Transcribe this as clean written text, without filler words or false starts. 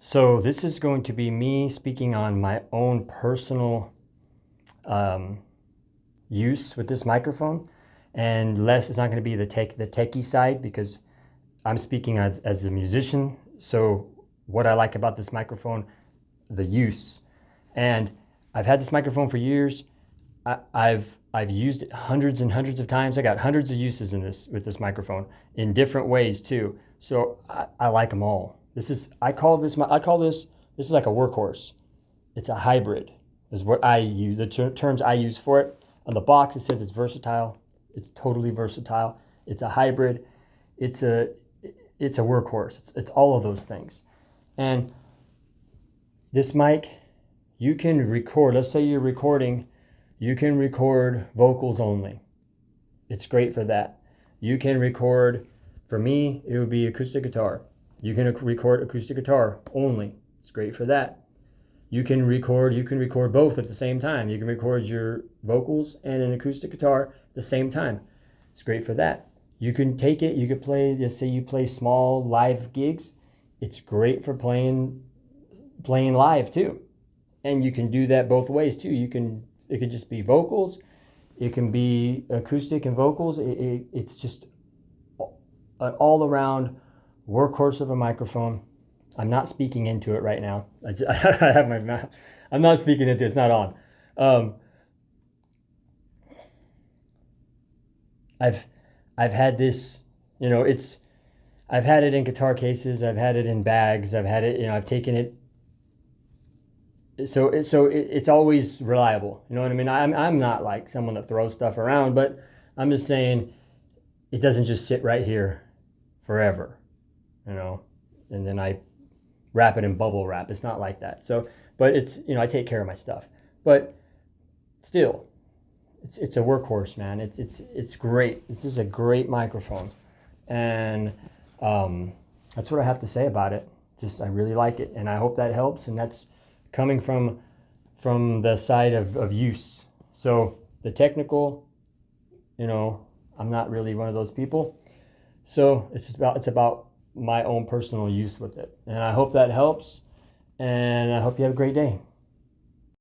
So this is going to be me speaking on my own personal use with this microphone, and less, it's not going to be the techie side, because I'm speaking as a musician. So what I like about this microphone, the use, and I've had this microphone for years. I've used it hundreds and hundreds of times. I got hundreds of uses with this microphone in different ways too. So I like them all. I call this is like a workhorse. It's a hybrid is what I use, the terms I use for it. On the box it says it's versatile. It's totally versatile. It's a hybrid. It's a workhorse. It's all of those things. And this mic, you can record, let's say you're recording, you can record vocals only. It's great for that. You can record, for me, it would be acoustic guitar. You can record acoustic guitar only. It's great for that. You can record both at the same time. You can record your vocals and an acoustic guitar at the same time. It's great for that. You can take it, you could play, let's say you play small live gigs. It's great for playing live too. And you can do that both ways too. It could just be vocals. It can be acoustic and vocals. It's just an all-around workhorse of a microphone. I'm not speaking into it right now. I have my mouth. I'm not speaking into it. It's not on. I've had this, I've had it in guitar cases. I've had it in bags. I've had it, I've taken it. So it's always reliable. You know what I mean? I'm not like someone that throws stuff around, but I'm just saying it doesn't just sit right here forever, and then I wrap it in bubble wrap. It's not like that. So, but it's, I take care of my stuff, but still, it's a workhorse, man. It's great. This is a great microphone, and that's what I have to say about it. I really like it, and I hope that helps. And that's coming from the side of use. So the technical, I'm not really one of those people. So it's about my own personal use with it. And I hope that helps. And I hope you have a great day.